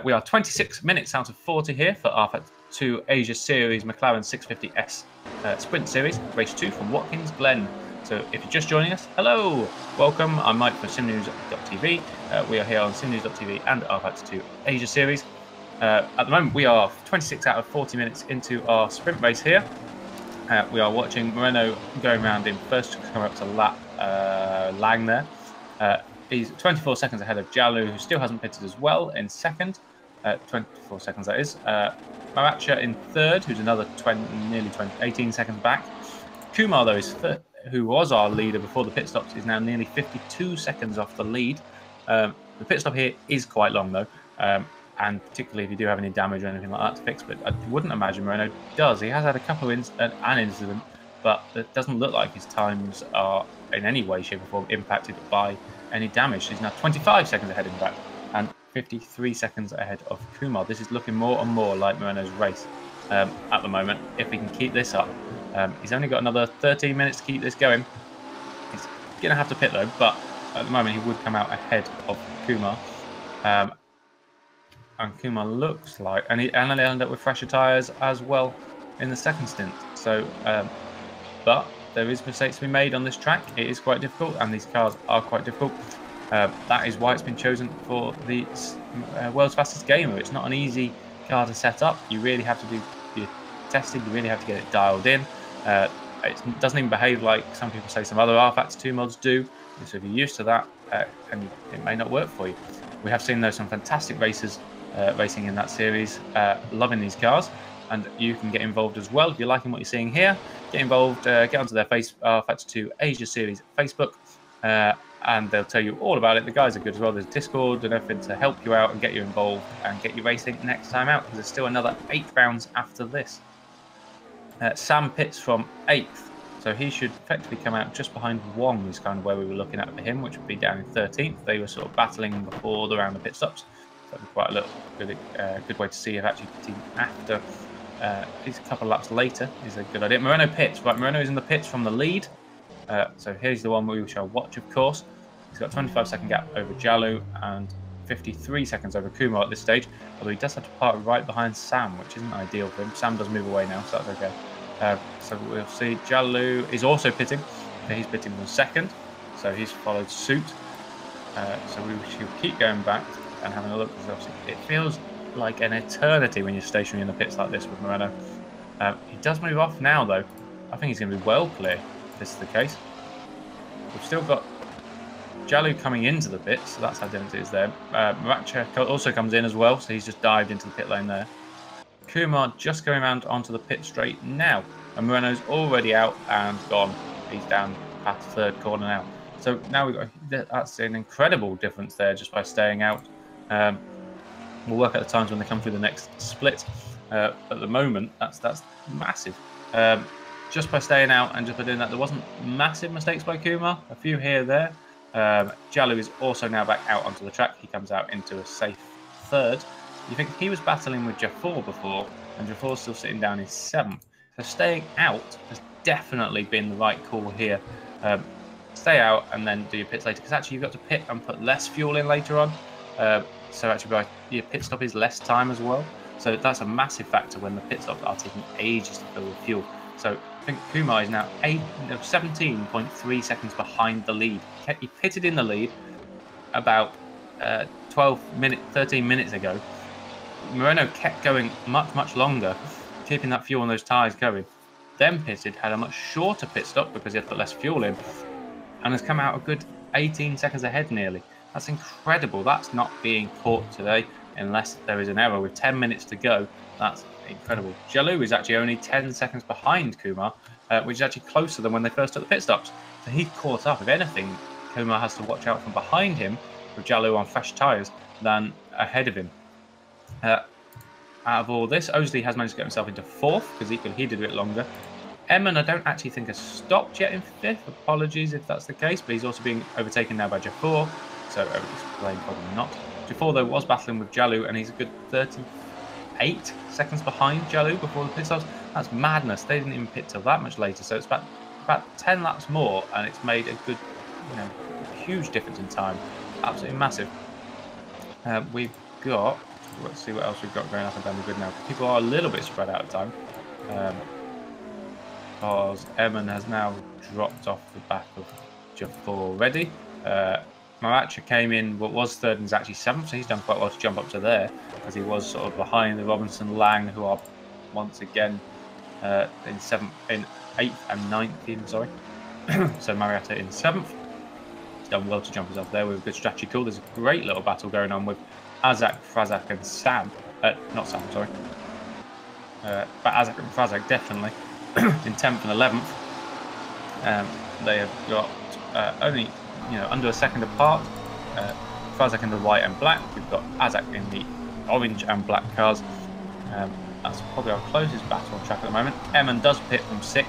We are 26 minutes out of 40 here for rFactor Asia Series McLaren 650S Sprint Series, Race 2 from Watkins, Glen. So if you're just joining us, hello, welcome. I'm Mike from simnews.tv. We are here on simnews.tv and rFactor Asia Series. At the moment, we are 26 out of 40 minutes into our sprint race here. We are watching Moreno going around in first, coming up to lap Lang there. He's 24 seconds ahead of Jalou, who still hasn't pitted as well, in second. 24 seconds, that is. Maracha in third, who's another 18 seconds back. Kumar, though, who was our leader before the pit stops, is now nearly 52 seconds off the lead. The pit stop here is quite long, though, and particularly if you do have any damage or anything like that to fix, but I wouldn't imagine Moreno does. He has had a couple of an incident, but it doesn't look like his times are in any way, shape or form impacted by any damage. He's now 25 seconds ahead in fact, and 53 seconds ahead of Kumar. This is looking more and more like Moreno's race at the moment, if he can keep this up. He's only got another 13 minutes to keep this going. He's going to have to pit though, but at the moment he would come out ahead of Kumar. And Kumar looks like, and he'll end up with fresher tyres as well in the second stint. So, but there is mistakes to be made on this track. It is quite difficult, and these cars are quite difficult. That is why it's been chosen for the world's fastest gamer. It's not an easy car to set up. You really have to do your testing. You really have to get it dialed in. It doesn't even behave like some people say some other rFactor 2 mods do. So if you're used to that, and it may not work for you. We have seen though some fantastic racers racing in that series, loving these cars, and you can get involved as well if you're liking what you're seeing here. Get involved, get onto their rFactor 2 Asia Series Facebook, and they'll tell you all about it. The guys are good as well. There's Discord and everything to help you out and get you involved and get you racing next time out, because there's still another 8 rounds after this. Sam pits from 8th, so he should effectively come out just behind Wong, is kind of where we were looking at for him, which would be down in 13th. They were sort of battling before the round of pit stops. So that'd be quite a good way to see if actually pitting after He's a couple of laps later is a good idea. Moreno pits. Right, Moreno is in the pits from the lead. So here's the one we shall watch, of course. He's got a 25-second gap over Jalu and 53 seconds over Kumar at this stage. Although he does have to park right behind Sam, which isn't ideal for him. Sam does move away now, so that's okay. So we'll see. Jalu is also pitting. He's pitting for second, so he's followed suit. So we should keep going back and having a look, because obviously it feels like an eternity when you're stationary in the pits like this with Moreno. He does move off now, though. I think he's going to be well clear if this is the case. We've still got Jalu coming into the pits, so that's how dense it is there. Maracha also comes in as well, so he's just dived into the pit lane there. Kumar just going around onto the pit straight now, and Moreno's already out and gone. He's down past the third corner now. So now we've got, that's an incredible difference there just by staying out. We'll work out the times when they come through the next split. At the moment, that's massive. Just by staying out and just by doing that, there wasn't massive mistakes by Kumar. A few here there. Jalu is also now back out onto the track. He comes out into a safe third. You think he was battling with Jafar before, and Jafar's still sitting down in seventh. So staying out has definitely been the right call here. Stay out and then do your pits later, because actually you've got to pit and put less fuel in later on. So actually your pit stop is less time as well. So that's a massive factor when the pit stops are taking ages to fill with fuel. So I think Kumar is now 17.3 seconds behind the lead. He pitted in the lead about 13 minutes ago. Moreno kept going much longer, keeping that fuel on those tyres going. Then pitted, had a much shorter pit stop because he had to put less fuel in, and has come out a good 18 seconds ahead nearly. That's incredible. That's not being caught today unless there is an error with 10 minutes to go. That's incredible. Jalu is actually only 10 seconds behind Kumar, which is actually closer than when they first took the pit stops. So he's caught up. If anything, Kumar has to watch out from behind him with Jalu on fresh tyres than ahead of him. Out of all this, Osley has managed to get himself into fourth because he did a bit longer. Eamon, I don't actually think has stopped yet in fifth. Apologies if that's the case, but he's also being overtaken now by Jafar. So everybody's playing probably not. Jafar, though, was battling with Jalu, and he's a good 38 seconds behind Jalu before the pit stops. That's madness. They didn't even pit till that much later, so it's about 10 laps more, and it's made a good, huge difference in time. Absolutely massive. We've got, let's see what else we've got going up and down the grid now. People are a little bit spread out of time. Because Eamon has now dropped off the back of Jafar already. Maracha came in what was third and is actually seventh, so he's done quite well to jump up to there, as he was sort of behind the Robinson Lang, who are once again in eighth and ninth even, sorry. So Marietta in seventh. He's done well to jump us up there with a good strategy call. There's a great little battle going on with Azak, Frazak and Sam. Not Sam, sorry. But Azak and Frazak definitely in 10th and 11th. They have got only under a second apart. Frazak in the white and black. We've got Azak in the orange and black cars. That's probably our closest battle on track at the moment. Eamon does pit from 6th,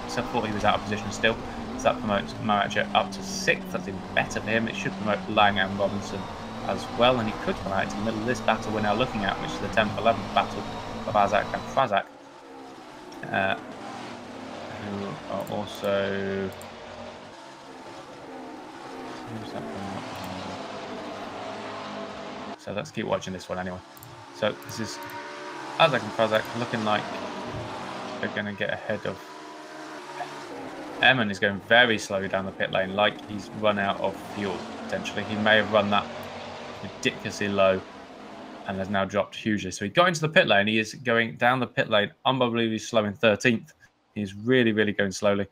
so I thought he was out of position still. So that promotes Maracha up to 6th. That's even better for him. It should promote Lang and Robinson as well, and he could come out into the middle of this battle we're now looking at, which is the 10th 11th battle of Azak and Frazak. Who are also... Who's that coming up? So let's keep watching this one anyway. So this is Azak and Frazak looking like they're going to get ahead of... Eamon is going very slowly down the pit lane, like he's run out of fuel, potentially. He may have run that ridiculously low and has now dropped hugely. So he got into the pit lane. He is going down the pit lane unbelievably slow in 13th. He's really going slowly.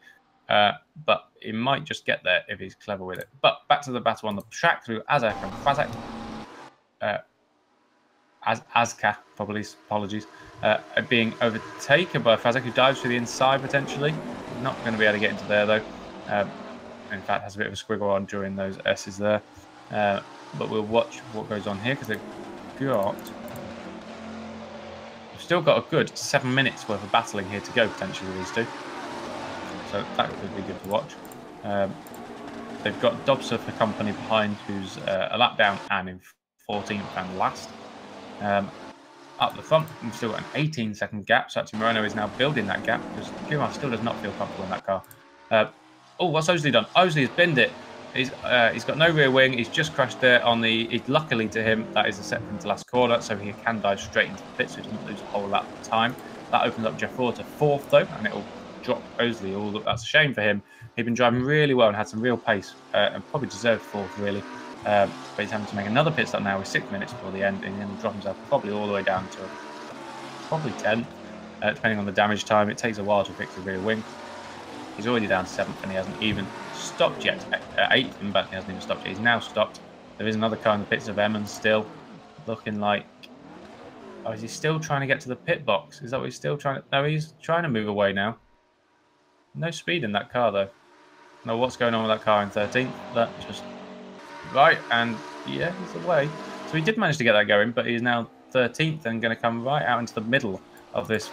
But he might just get there if he's clever with it. But back to the battle on the track through Azak and Frazak. Azka, apologies. Being overtaken by Frazak, who dives through the inside potentially. Not going to be able to get into there though. In fact, has a bit of a squiggle on during those S's there. But we'll watch what goes on here because they've still got a good 7 minutes worth of battling here to go potentially with these two. So that could be good to watch. They've got Dobson for company behind, who's a lap down and in 14th and last. up the front. We've still got an 18-second gap. So actually Moreno is now building that gap because Kumar still does not feel comfortable in that car. Oh, what's Owsley done? Owsley has binned it. He's got no rear wing. He's just crashed there on the. Luckily to him, that is the second to last corner, so he can dive straight into the pit, so he doesn't lose a whole lot of time. That opens up Jeff to fourth though, and it'll drop Owsley. That's a shame for him. He'd been driving really well and had some real pace, and probably deserved fourth really. But he's having to make another pit stop now with 6 minutes before the end, and then drop himself probably all the way down to probably 10th, depending on the damage time. It takes a while to fix the rear wing. He's already down 7th and he hasn't even stopped yet. 8th, in fact, he hasn't even stopped yet. He's now stopped. There is another car in the pits of Emmons still, looking like. Oh, is he still trying to get to the pit box? Is that what he's still trying to? No, he's trying to move away now. No speed in that car though. No, what's going on with that car in 13th? That just right, and yeah, he's away. So he did manage to get that going, but he's now 13th and going to come right out into the middle of this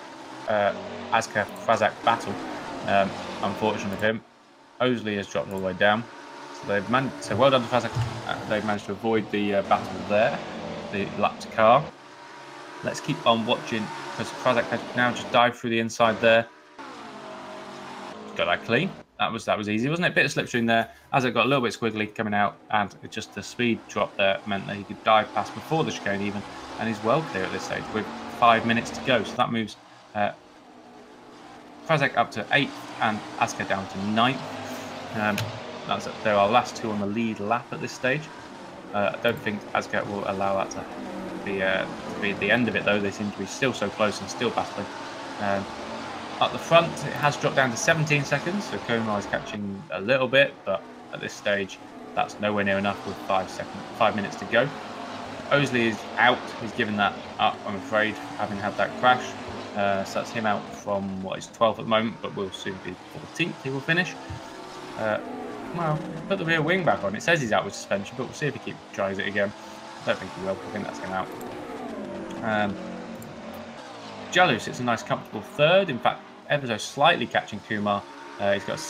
Aska-Frazak battle. Unfortunately for him, Owsley has dropped all the way down. So they've managed. So well done to Frazak. They've managed to avoid the battle there, the lapped car. Let's keep on watching because Frazak has now just dived through the inside there. Got that clean. That was easy, wasn't it? Bit of slipstream there as it got a little bit squiggly coming out, and it just the speed drop there meant that he could dive past before the chicane even, and he's well clear at this stage with 5 minutes to go. So that moves Frazak up to 8th and Aska down to 9th. They're our last two on the lead lap at this stage. I don't think Aska will allow that to be at the end of it though. They seem to be still so close and still battling. At the front, it has dropped down to 17 seconds, so Kumar is catching a little bit, but at this stage, that's nowhere near enough with 5 minutes to go. Owsley is out. He's given that up, I'm afraid, having had that crash. So that's him out from what is 12th at the moment, but will soon be 14th. He will finish. Well, put the rear wing back on. It says he's out with suspension, but we'll see if he tries it again. I don't think he will. I think that's him out. Jalu sits a nice comfortable third. In fact, ever so slightly catching Kumar. He's got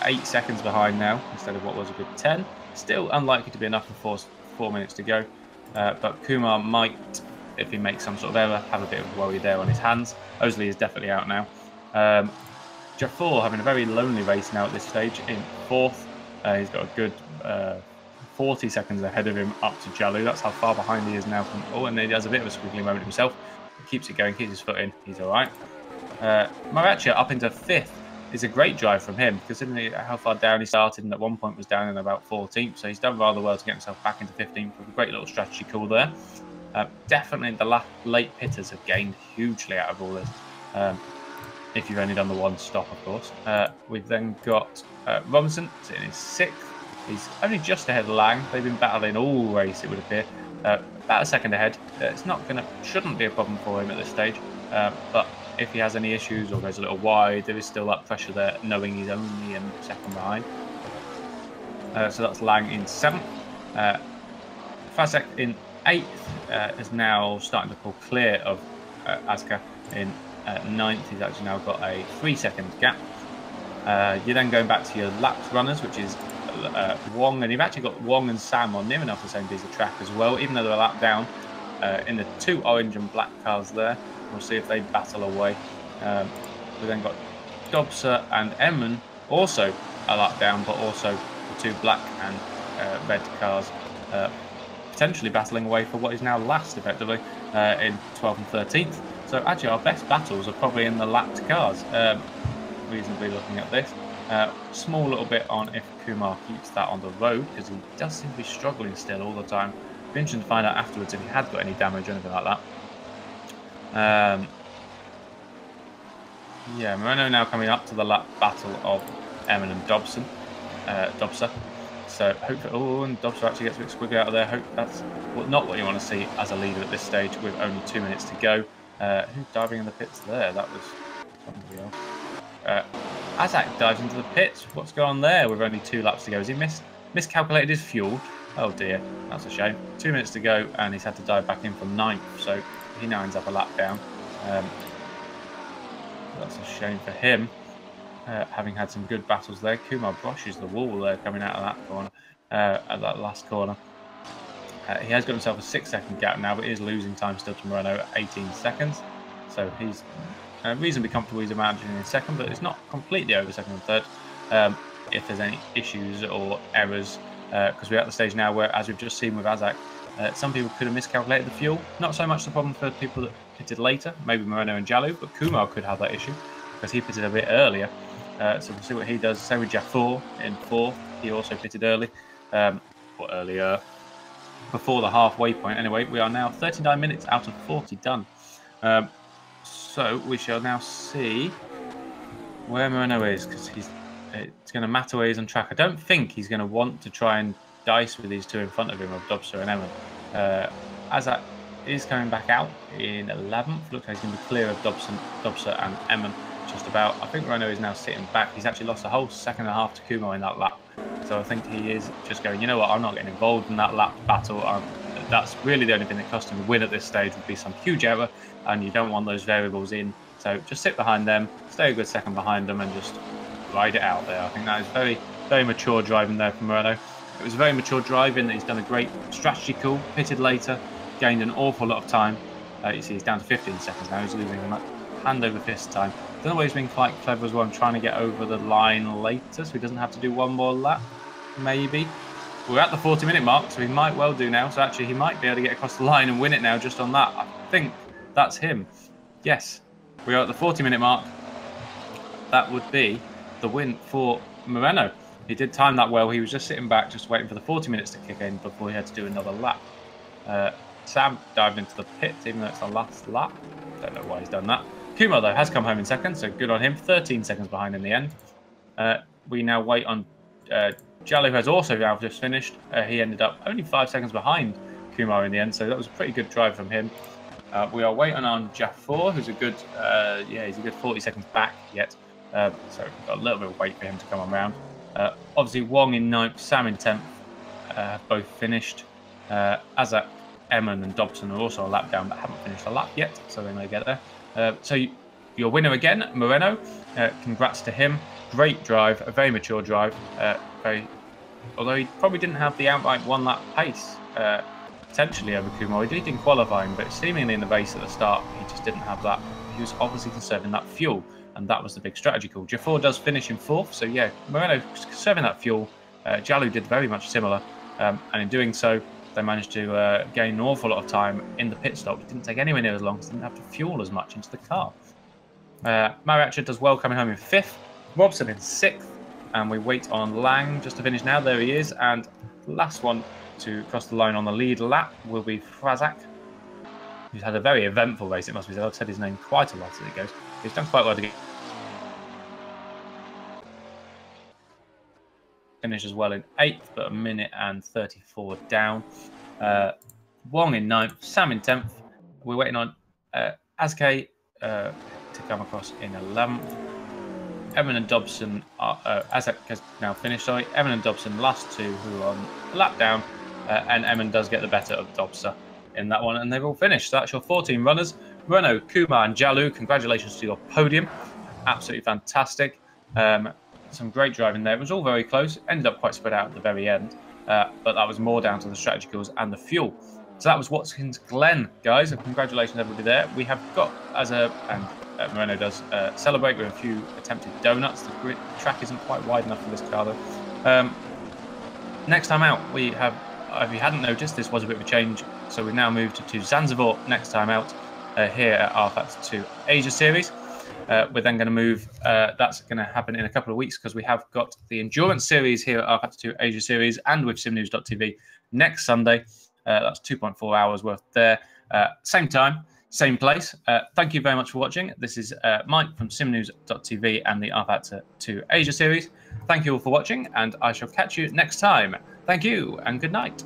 8 seconds behind now instead of what was a good 10. Still unlikely to be enough for 4 minutes to go. But Kumar might, if he makes some sort of error, have a bit of worry there on his hands. Owsley is definitely out now. Jafar having a very lonely race now at this stage in 4th. He's got a good 40 seconds ahead of him up to Jalu. That's how far behind he is now from. Oh, and he has a bit of a squiggly moment himself. He keeps it going, keeps his foot in. He's all right. Maracha up into 5th is a great drive from him, considering how far down he started, and at one point was down in about 14th. So he's done rather well to get himself back into 15th with a great little strategy call there. Definitely the late pitters have gained hugely out of all this. If you've only done the one stop, of course. We've then got Robinson sitting in 6th. He's only just ahead of Lang. They've been battling all race, it would appear. About a second ahead. Shouldn't be a problem for him at this stage. But if he has any issues or goes a little wide, there is still that pressure there, knowing he's only a second behind. So that's Lang in 7th. Frazak in 8th is now starting to pull clear of Aska in 9th. He's actually now got a 3-second gap. You're then going back to your lapped runners, which is Wong, and you've actually got Wong and Sam on near enough the same piece of track as well, even though they're a lap down. In the 2 orange and black cars there, we'll see if they battle away. We've then got Dobser and Emmen also a lap down, but also the 2 black and red cars potentially battling away for what is now last, effectively, in 12th and 13th. So actually our best battles are probably in the lapped cars, reasonably looking at this. Small little bit on if Kumar keeps that on the road, because he does seem to be struggling still all the time. Be interesting to find out afterwards if he had got any damage or anything like that. Yeah, Moreno now coming up to the lap battle of Emmen and Dobson. Dobser. So hopefully, oh, and Dobser actually gets a bit squiggly out of there. Hope that's not what you want to see as a leader at this stage with only 2 minutes to go. Who's diving in the pits there? That was somebody else. Azak dives into the pits. What's going on there with only 2 laps to go? Has he miscalculated his fuel? Oh dear, that's a shame. 2 minutes to go, and he's had to dive back in from 9th, so he now ends up a lap down. That's a shame for him, having had some good battles there. Kumar brushes the wall there coming out of that corner, at that last corner. He has got himself a 6-second gap now, but he is losing time still to Moreno at 18 seconds. So he's reasonably comfortable. He's imagining in second, but it's not completely over second and third. If there's any issues or errors, because we're at the stage now where, as we've just seen with Azak, some people could have miscalculated the fuel. Not so much the problem for people that pitted later, maybe Moreno and Jalu, but Kumar could have that issue because he pitted a bit earlier. So we'll see what he does. Same with Jafar in fourth. He also pitted early, or earlier, before the halfway point. Anyway, we are now 39 minutes out of 40 done. So we shall now see where Moreno is, because it's going to matter where he's on track. I don't think he's going to want to try and dice with these two in front of him, of Dobsa and Eman. Azak is coming back out in 11th. Looks like he's going to be clear of Dobsa and Eman just about. I think Moreno is now sitting back. He's actually lost a whole second and a half to Kumar in that lap. So I think he is just going, you know what, I'm not getting involved in that lap battle. That's really the only thing that cost him a win at this stage would be some huge error, and you don't want those variables in. So just sit behind them, stay a good second behind them, and just ride it out there. I think that is very, very mature driving there from Moreno. It was a very mature drive in that he's done a great strategy call, pitted later, gained an awful lot of time. You see he's down to 15 seconds now. He's losing a hand over fist time. I don't know why he's been quite clever as well. I'm trying to get over the line later so he doesn't have to do one more lap, maybe. We're at the 40-minute mark, so he might well do now. So actually, he might be able to get across the line and win it now just on that. I think that's him. Yes, we are at the 40-minute mark. That would be the win for Moreno. He did time that well. He was just sitting back, just waiting for the 40 minutes to kick in before he had to do another lap. Sam dived into the pit, even though it's the last lap. Don't know why he's done that. Kumar, though, has come home in second, so good on him. 13 seconds behind in the end. We now wait on Jalu, who has also now just finished. He ended up only 5 seconds behind Kumar in the end, so that was a pretty good drive from him. We are waiting on Jafar, who's a good, he's a good 40 seconds back yet. So we've got a little bit of wait for him to come around. Obviously, Wong in 9th, Sam in 10th, have both finished. Azak, Eman and Dobson are also a lap down, but haven't finished a lap yet, so they may get there. So your winner again, Moreno. Congrats to him. Great drive, a very mature drive. Although he probably didn't have the outright one-lap pace, potentially over Kumar. He did in qualifying, but seemingly in the race at the start, he just didn't have that. He was obviously conserving that fuel, and that was the big strategy call. Jafar does finish in 4th, so yeah, Moreno conserving that fuel. Jalu did very much similar, and in doing so, they managed to gain an awful lot of time in the pit stop. It didn't take anywhere near as long, so they didn't have to fuel as much into the car. Mariacha does well coming home in 5th, Robson in 6th, and we wait on Lang just to finish now. There he is, and the last one to cross the line on the lead lap will be Frazak, who's had a very eventful race, it must be said. I've said his name quite a lot as it goes. He's done quite well to get finish as well in 8th, but a minute and 34 down. Wong in 9th, Sam in 10th. We're waiting on Azke to come across in 11th. Evan and Dobson are, Azek has now finished, sorry. Evan and Dobson, last two who are on a lap down, and Evan does get the better of Dobson in that one, and they've all finished. So that's your 14 runners. Renault, Kumar and Jalu, congratulations to your podium. Absolutely fantastic. Some great driving there. It was all very close. Ended up quite spread out at the very end, but that was more down to the strategy kills and the fuel. So that was Watkins Glen, guys, and congratulations everybody there. We have got, and Moreno does celebrate with a few attempted donuts. The track isn't quite wide enough for this car though. Next time out, we have, if you hadn't noticed, this was a bit of a change. So we've now moved to Zanzibar next time out here at rFactor 2 Asia Series. We're then going to move, that's going to happen in a couple of weeks because we have got the Endurance Series here at rFactor 2 Asia Series and with simnews.tv next Sunday. That's 2.4 hours worth there. Same time, same place. Thank you very much for watching. This is Mike from simnews.tv and the rFactor 2 Asia Series. Thank you all for watching, and I shall catch you next time. Thank you, and good night.